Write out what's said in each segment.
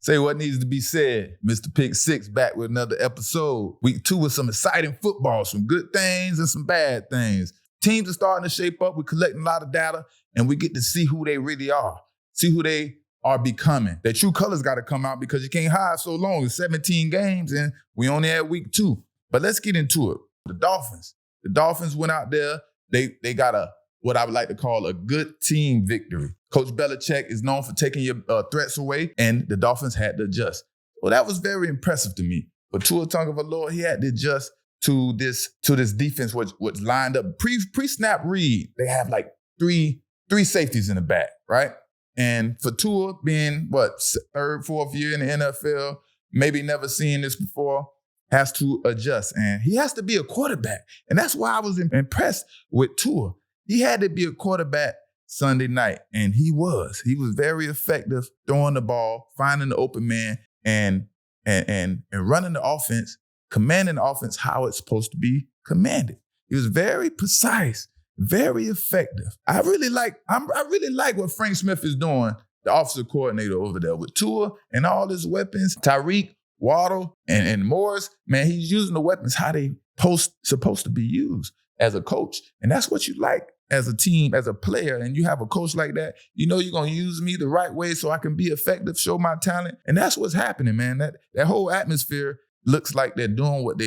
Say what needs to be said. Mr. Pick 6 back with another episode. Week 2 with some exciting football, some good things and some bad things. Teams are starting to shape up. We're collecting a lot of data, and we get to see who they really are, see who they are becoming. Their true colors got to come out because you can't hide so long. It's 17 games, and we only had week 2. But let's get into it. The Dolphins went out there. They got what I would like to call a good team victory. Coach Belichick is known for taking your threats away, and the Dolphins had to adjust. Well, that was very impressive to me. But Tua Tagovailoa, he had to adjust to this defense, which lined up pre-snap read. They have like three safeties in the back, right? And for Tua being third, fourth year in the NFL, maybe never seen this before, has to adjust, and he has to be a quarterback. And that's why I was impressed with Tua. He had to be a quarterback Sunday night, and he was. He was very effective throwing the ball, finding the open man, and running the offense, commanding the offense how it's supposed to be commanded. He was very precise, very effective. I really like what Frank Smith is doing, the offensive coordinator over there with Tua and all his weapons. Tyreek, Waddle, and Morris, man, he's using the weapons how they supposed to be used as a coach. And that's what you like as a team, as a player, and you have a coach like that. You know you're going to use me the right way so I can be effective, show my talent. And that's what's happening, man. That whole atmosphere looks like they're doing what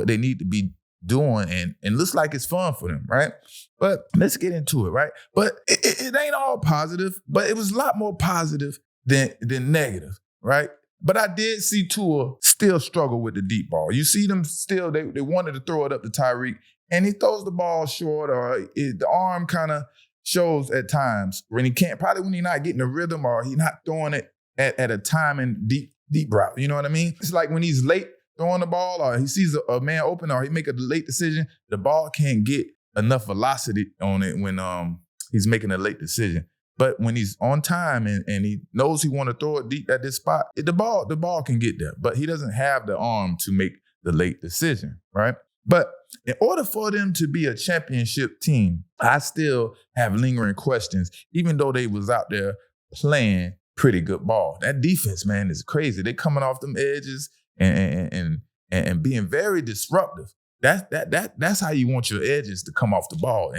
they need to be doing, and looks like it's fun for them, right? But let's get into it, right? But it ain't all positive, but it was a lot more positive than negative, right? But I did see Tua still struggle with the deep ball. You see them still, they wanted to throw it up to Tyreek, and he throws the ball short, or the arm kind of shows at times when he can't, probably when he's not getting the rhythm, or he's not throwing it at a time and deep route. You know what I mean? It's like when he's late throwing the ball, or he sees a man open, or he make a late decision, the ball can't get enough velocity on it when he's making a late decision. But when he's on time and he knows he want to throw it deep at this spot, the ball can get there. But he doesn't have the arm to make the late decision, right? But in order for them to be a championship team, I still have lingering questions, even though they was out there playing pretty good ball. That defense, man, is crazy. They coming off them edges and being very disruptive. That's how you want your edges to come off the ball.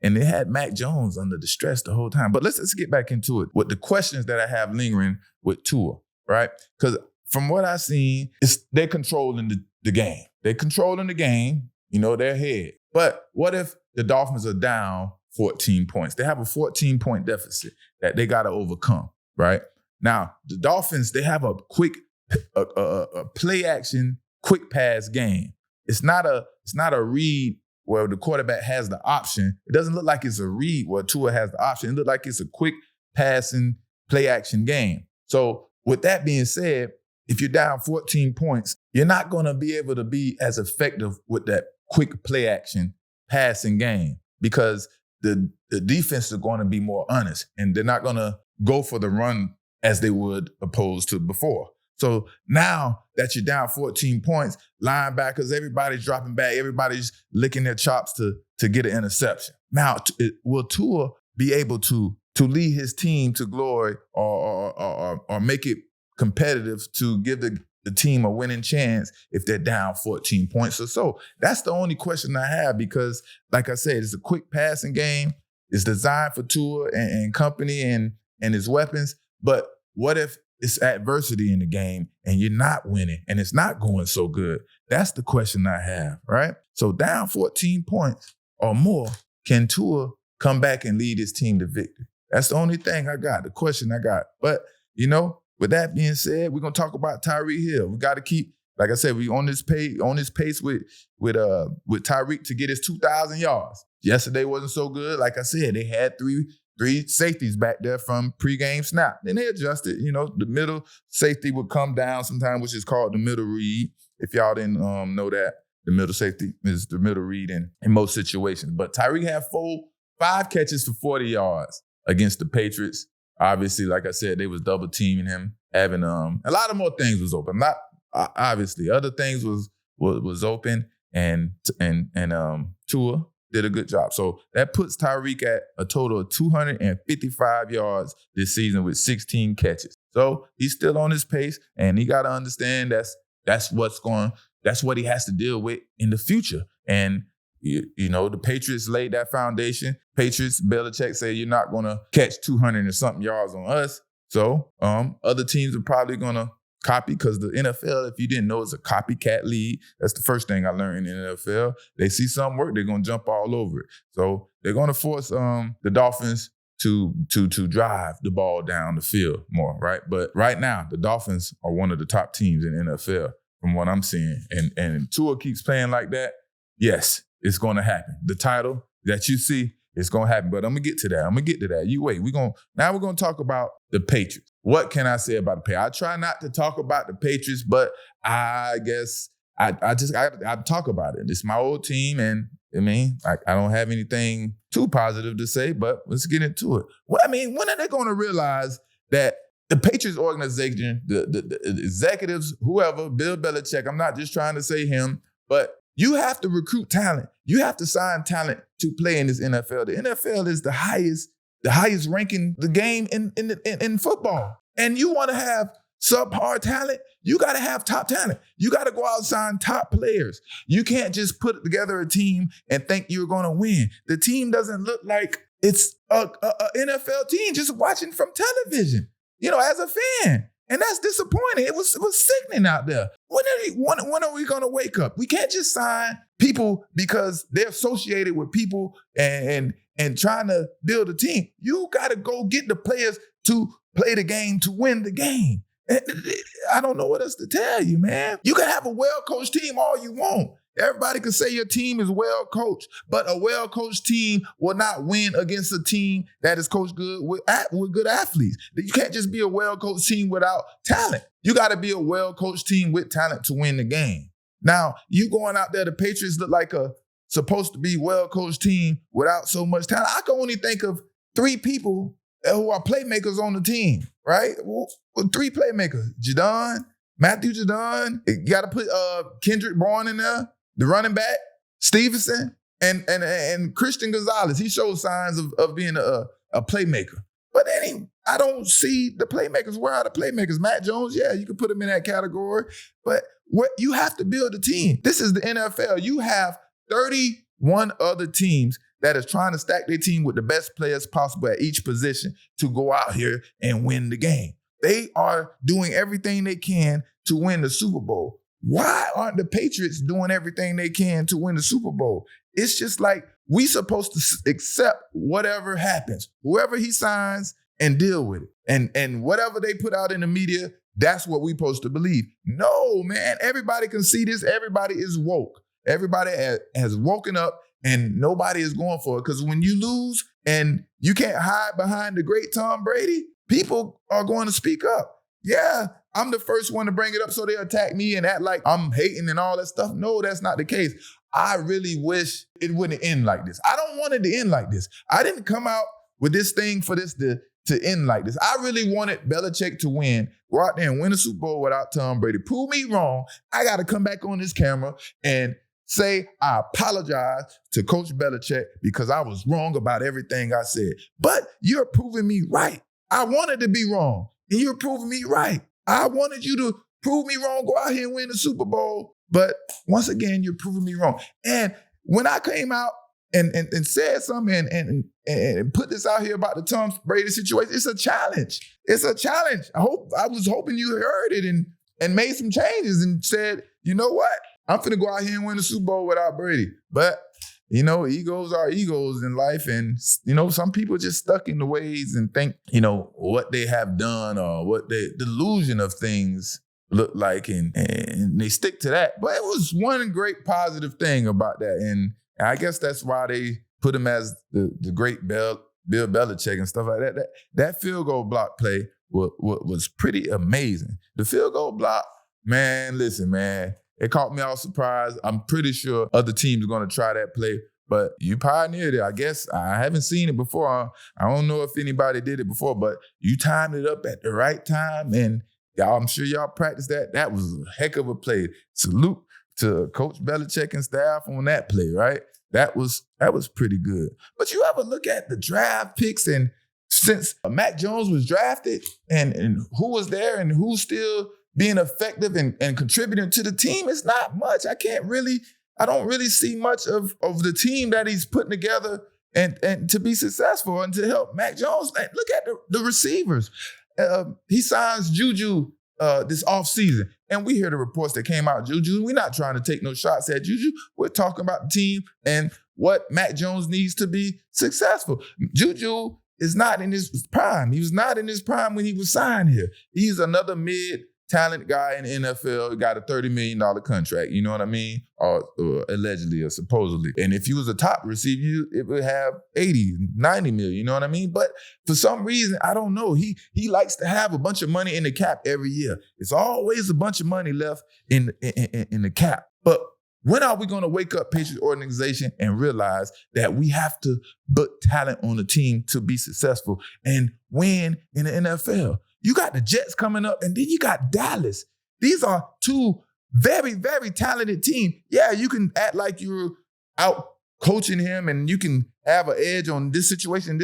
And they had Mac Jones under the stress the whole time. But let's get back into it with the questions that I have lingering with Tua, right? Because from what I've seen, they're controlling the game. They're controlling the game, they're ahead. But what if the Dolphins are down 14 points? They have a 14-point deficit that they got to overcome, right? Now, the Dolphins, they have a quick a play action, quick pass game. It's not a read where the quarterback has the option. It doesn't look like it's a read where Tua has the option. It looks like it's a quick passing play action game. So with that being said, if you're down 14 points, you're not going to be able to be as effective with that quick play action passing game because the defense is going to be more honest and they're not going to go for the run as they would opposed to before. So now that you're down 14 points, linebackers, everybody's dropping back, everybody's licking their chops to get an interception. Now, will Tua be able to lead his team to glory or make it competitive to give the team a winning chance if they're down 14 points or so? That's the only question I have because, like I said, it's a quick passing game. It's designed for Tua and company and his weapons. But what if it's adversity in the game and you're not winning and it's not going so good? That's the question I have, right? So down 14 points or more, can Tua come back and lead his team to victory? That's the only thing I got, the question I got. But, with that being said, we're going to talk about Tyreek Hill. We got to keep, like I said, we on this pace with Tyreek to get his 2,000 yards. Yesterday wasn't so good. Like I said, they had three safeties back there from pregame snap. Then they adjusted. The middle safety would come down sometime, which is called the middle read. If y'all didn't know that, the middle safety is the middle read in most situations. But Tyreek had 5 catches for 40 yards against the Patriots. Obviously, like I said, they was double teaming him, having a lot of more things was open. Not obviously, other things was open, and Tua did a good job. So that puts Tyreek at a total of 255 yards this season with 16 catches. So he's still on his pace, and he got to understand that's what he has to deal with in the future. And the Patriots laid that foundation. Patriots, Belichick said, you're not going to catch 200 and something yards on us. So other teams are probably going to copy, because the NFL, if you didn't know, is a copycat league. That's the first thing I learned in the NFL. They see something work, they're going to jump all over it. So they're going to force the Dolphins to drive the ball down the field more, right? But right now, the Dolphins are one of the top teams in the NFL from what I'm seeing. And Tua keeps playing like that, yes, it's going to happen. The title that you see, it's going to happen. But I'm going to get to that. You wait. Now we're going to talk about the Patriots. What can I say about the Patriots? I try not to talk about the Patriots, but I guess I talk about it. It's my old team, and I don't have anything too positive to say, but let's get into it. Well, when are they going to realize that the Patriots organization, the executives, whoever, Bill Belichick, I'm not just trying to say him, but you have to recruit talent. You have to sign talent to play in this NFL. The NFL is the highest ranking the game in football. And you want to have subpar talent, you got to have top talent. You got to go out and sign top players. You can't just put together a team and think you're going to win. The team doesn't look like it's a NFL team just watching from television, as a fan. And that's disappointing. It was sickening out there. When are we going to wake up? We can't just sign people because they're associated with people and trying to build a team. You got to go get the players to play the game, to win the game. I don't know what else to tell you, man. You can have a well-coached team all you want. Everybody can say your team is well-coached, but a well-coached team will not win against a team that is coached good with good athletes. You can't just be a well-coached team without talent. You got to be a well-coached team with talent to win the game. Now, you going out there, the Patriots look like a supposed to be well-coached team without so much talent. I can only think of 3 people who are playmakers on the team, right? Well, 3 playmakers. Matthew Judon. You got to put Kendrick Bourne in there, the running back, Stevenson, and Christian Gonzalez. He shows signs of being a playmaker. But I don't see the playmakers. Where are the playmakers? Matt Jones, yeah, you can put him in that category. But you have to build a team. This is the NFL. You have 31 other teams that is trying to stack their team with the best players possible at each position to go out here and win the game. They are doing everything they can to win the Super Bowl. Why aren't the Patriots doing everything they can to win the Super Bowl? It's just like we supposed to accept whatever happens, whoever he signs, and deal with it. And whatever they put out in the media, that's what we're supposed to believe. No, man, everybody can see this. Everybody is woke. Everybody has woken up, and nobody is going for it. Because when you lose and you can't hide behind the great Tom Brady, people are going to speak up. Yeah, I'm the first one to bring it up so they attack me and act like I'm hating and all that stuff. No, that's not the case. I really wish it wouldn't end like this. I don't want it to end like this. I didn't come out with this thing for this to end like this. I really wanted Belichick to win, go out there and win a Super Bowl without Tom Brady. Prove me wrong. I got to come back on this camera and say I apologize to Coach Belichick because I was wrong about everything I said. But you're proving me right. I wanted to be wrong, and you're proving me right. I wanted you to prove me wrong, go out here and win the Super Bowl. But once again, you're proving me wrong. And when I came out and said something and put this out here about the Tom Brady situation, it's a challenge. It's a challenge. I was hoping you heard it and made some changes and said, you know what? I'm finna go out here and win the Super Bowl without Brady. But, egos are egos in life. And, some people just stuck in the ways and think, what they have done or what the delusion of things look like. And they stick to that. But it was one great positive thing about that. And I guess that's why they put him as the great Bill Belichick and stuff like that. That field goal block play was pretty amazing. The field goal block, man, listen, man. It caught me off surprise. I'm pretty sure other teams are going to try that play, but you pioneered it. I guess I haven't seen it before. I don't know if anybody did it before, but you timed it up at the right time, and I'm sure y'all practiced that. That was a heck of a play. Salute to Coach Belichick and staff on that play, right? That was pretty good. But you ever look at the draft picks and since Mac Jones was drafted and who was there and who's still being effective and contributing to the team, it's not much. I don't really see much of the team that he's putting together and to be successful and to help Mac Jones. Look at the receivers. He signs Juju this offseason. And we hear the reports that came out, Juju. We're not trying to take no shots at Juju. We're talking about the team and what Mac Jones needs to be successful. Juju is not in his prime. He was not in his prime when he was signed here. He's another mid-talent guy in the NFL. He got a $30 million contract, you know what I mean? Or allegedly or supposedly. And if he was a top receiver, it would have 80, 90 million, you know what I mean? But for some reason, I don't know. He likes to have a bunch of money in the cap every year. It's always a bunch of money left in the cap. But when are we going to wake up, Patriots organization, and realize that we have to put talent on the team to be successful and win in the NFL? You got the Jets coming up, and then you got Dallas. These are two very, very talented teams. Yeah, you can act like you're out coaching him and you can have an edge on this situation.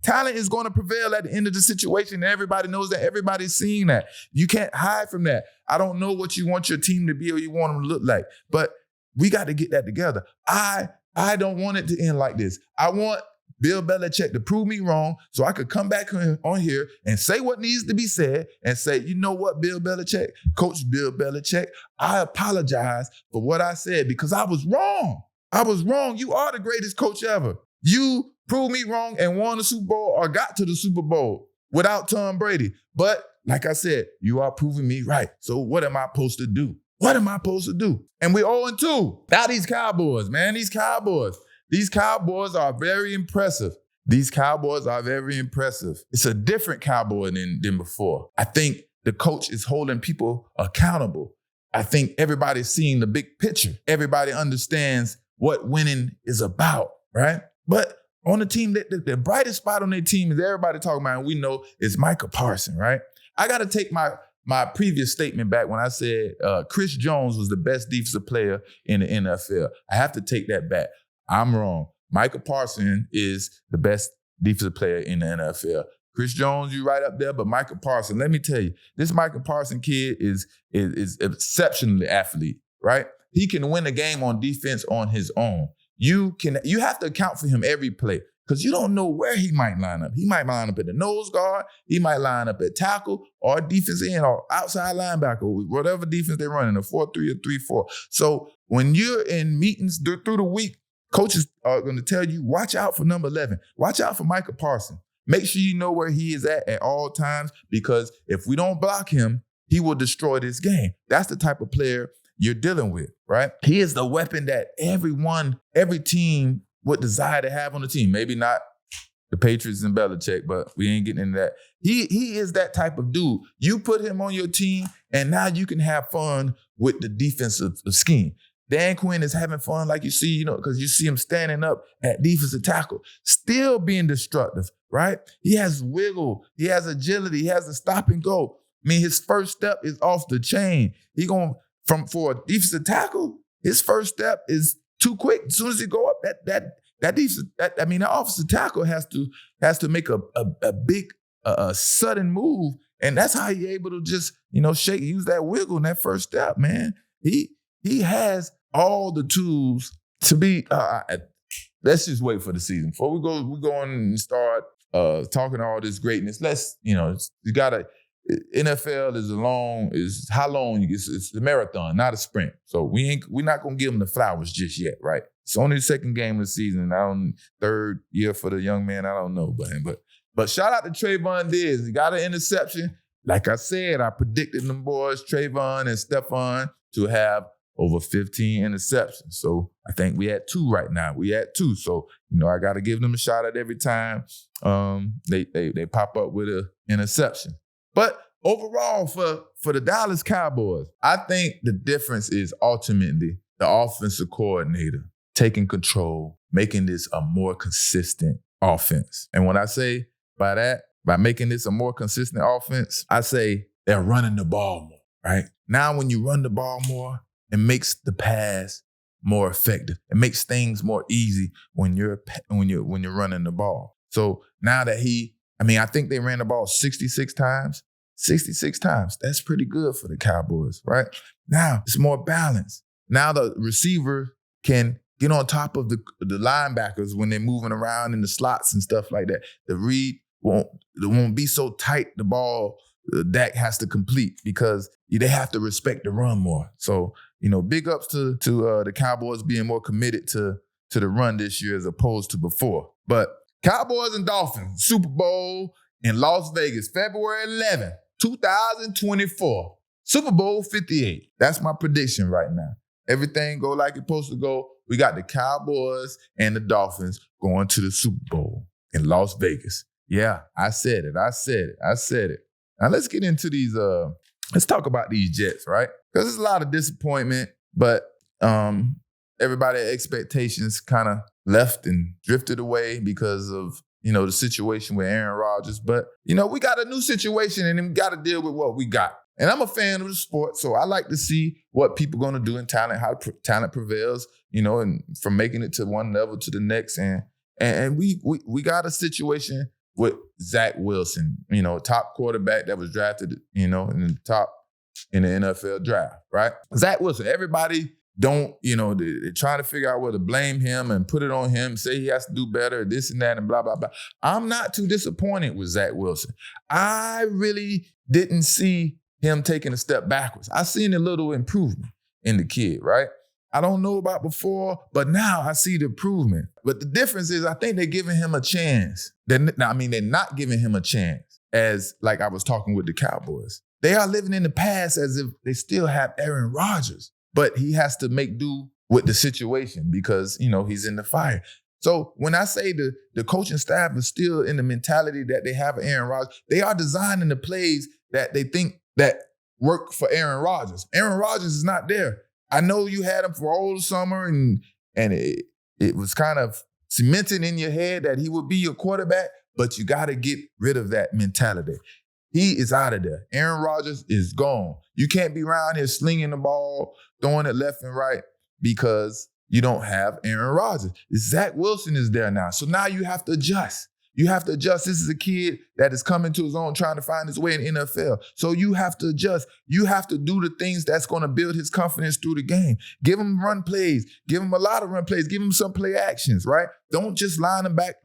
Talent is going to prevail at the end of the situation, and everybody knows that. Everybody's seeing that. You can't hide from that. I don't know what you want your team to be or you want them to look like, but we got to get that together. I don't want it to end like this. I want Bill Belichick to prove me wrong so I could come back on here and say what needs to be said and say, you know what, Bill Belichick, Coach Bill Belichick, I apologize for what I said because I was wrong. I was wrong. You are the greatest coach ever. You proved me wrong and won the Super Bowl or got to the Super Bowl without Tom Brady. But like I said, you are proving me right. So what am I supposed to do? What am I supposed to do? And we're 0-2. Now these Cowboys, man, these Cowboys are very impressive. These Cowboys are very impressive. It's a different Cowboy than before. I think the coach is holding people accountable. I think everybody's seeing the big picture. Everybody understands what winning is about, right? But on the team, the brightest spot on their team is everybody talking about, and we know, is Micah Parsons, right? I got to take my previous statement back when I said Chris Jones was the best defensive player in the NFL. I have to take that back. I'm wrong. Micah Parsons is the best defensive player in the NFL. Chris Jones, you right up there, but Micah Parsons, let me tell you, this Micah Parsons kid is exceptionally athlete, right? He can win a game on defense on his own. You have to account for him every play because you don't know where he might line up. He might line up at the nose guard. He might line up at tackle or defense end or outside linebacker, whatever defense they're running, a 4-3 or 3-4. So when you're in meetings through the week, coaches are going to tell you, watch out for number 11. Watch out for Micah Parsons. Make sure you know where he is at all times because if we don't block him, he will destroy this game. That's the type of player you're dealing with, right? He is the weapon that every team would desire to have on the team. Maybe not the Patriots and Belichick, but we ain't getting into that. He is that type of dude. You put him on your team, and now you can have fun with the defensive scheme. Dan Quinn is having fun, like you see, because you see him standing up at defensive tackle, still being destructive, right? He has wiggle, he has agility, he has a stop and go. I mean, his first step is off the chain. For a defensive tackle, his first step is too quick. As soon as he go up, that offensive tackle has to make a big sudden move, and that's how he's able to just use that wiggle in that first step, man. He has all the tools to be. Let's just wait for the season before we go on and start talking all this greatness. You gotta. NFL is how long? It's the marathon, not a sprint. So we're not gonna give him the flowers just yet, right? It's only the second game of the season. Third year for the young man. I don't know, but shout out to Trayvon Diggs. He got an interception. Like I said, I predicted them boys, Trayvon and Stephon, to have over 15 interceptions. So I think we at 2 right now. We at 2. So, I got to give them a shot at every time they pop up with an interception. But overall, for the Dallas Cowboys, I think the difference is ultimately the offensive coordinator taking control, making this a more consistent offense. And when I say by making this a more consistent offense, I say they're running the ball more, right? Now when you run the ball more, it makes the pass more effective. It makes things more easy when you're running the ball. So now that he I mean, I think they ran the ball 66 times. 66 times. That's pretty good for the Cowboys, right? Now, it's more balanced. Now the receiver can get on top of the linebackers when they're moving around in the slots and stuff like that. The read won't be so tight, the ball Dak has to complete, because they have to respect the run more. So, big ups to the Cowboys being more committed to the run this year as opposed to before. But Cowboys and Dolphins, Super Bowl in Las Vegas, February 11th, 2024. Super Bowl 58. That's my prediction right now. Everything go like it's supposed to go. We got the Cowboys and the Dolphins going to the Super Bowl in Las Vegas. Yeah, I said it. Now let's get into these, let's talk about these Jets, right? Because there's a lot of disappointment, but everybody's expectations kind of left and drifted away because of, the situation with Aaron Rodgers. But, we got a new situation and we got to deal with what we got. And I'm a fan of the sport, so I like to see what people going to do in talent, how talent prevails, and from making it to one level to the next. And we got a situation with Zach Wilson, top quarterback that was drafted, in the top in the NFL draft, right? Zach Wilson, everybody they're trying to figure out whether to blame him and put it on him, say he has to do better, this and that, and blah, blah, blah. I'm not too disappointed with Zach Wilson. I really didn't see him taking a step backwards. I seen a little improvement in the kid, right? I don't know about before, but now I see the improvement. But the difference is I think they're giving him a chance. They're not giving him a chance, as like I was talking with the Cowboys. They are living in the past as if they still have Aaron Rodgers, but he has to make do with the situation because, he's in the fire. So when I say the coaching staff is still in the mentality that they have Aaron Rodgers, they are designing the plays that they think that work for Aaron Rodgers. Aaron Rodgers is not there. I know you had him for all the summer and it was kind of cemented in your head that he would be your quarterback, but you got to get rid of that mentality. He is out of there. Aaron Rodgers is gone. You can't be around here slinging the ball, throwing it left and right because you don't have Aaron Rodgers. Zach Wilson is there now. So now you have to adjust. This is a kid that is coming to his own, trying to find his way in the NFL. So you have to adjust. You have to do the things that's going to build his confidence through the game. Give him run plays. Give him a lot of run plays. Give him some play actions, right? Don't just line him back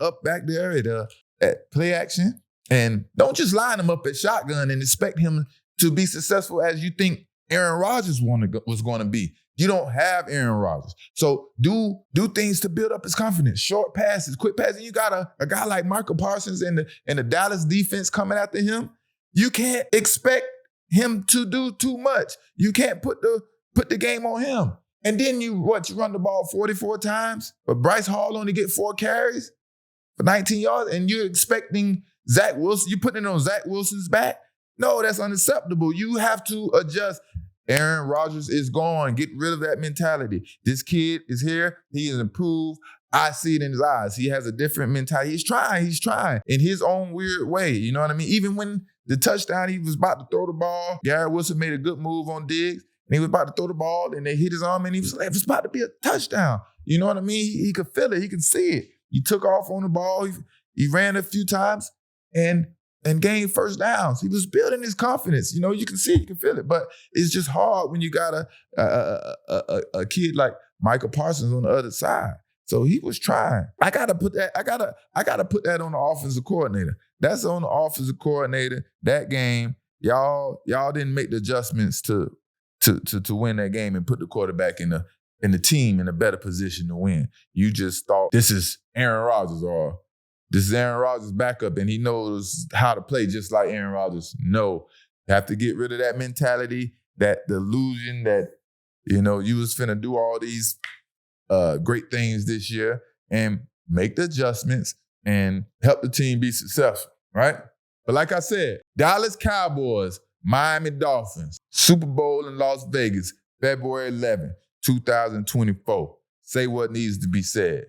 there at play action. And don't just line him up at shotgun and expect him to be successful as you think Aaron Rodgers was going to be. You don't have Aaron Rodgers. So do things to build up his confidence. Short passes, quick passes. You got a guy like Michael Parsons and the Dallas defense coming after him. You can't expect him to do too much. You can't put the game on him. And then you run the ball 44 times, but Bryce Hall only get 4 carries for 19 yards, and you're expecting Zach Wilson, you putting it on Zach Wilson's back? No, that's unacceptable. You have to adjust. Aaron Rodgers is gone. Get rid of that mentality. This kid is here. He is improved. I see it in his eyes. He has a different mentality. He's trying in his own weird way. You know what I mean? Even when the touchdown, he was about to throw the ball. Garrett Wilson made a good move on Diggs, and he was about to throw the ball, and they hit his arm, and it was about to be a touchdown. You know what I mean? He could feel it. He could see it. He took off on the ball. He ran a few times and gained first downs. He was building his confidence. You can see it, you can feel it. But it's just hard when you got a kid like Michael Parsons on the other side. So he was trying. I gotta put that on the offensive coordinator. That's on the offensive coordinator. That game, y'all didn't make the adjustments to win that game and put the quarterback in the team in a better position to win. You just thought this is Aaron Rodgers or this is Aaron Rodgers' backup, and he knows how to play just like Aaron Rodgers. No, you have to get rid of that mentality, that delusion that, you was finna do all these great things this year and make the adjustments and help the team be successful, right? But like I said, Dallas Cowboys, Miami Dolphins, Super Bowl in Las Vegas, February 11th, 2024. Say what needs to be said.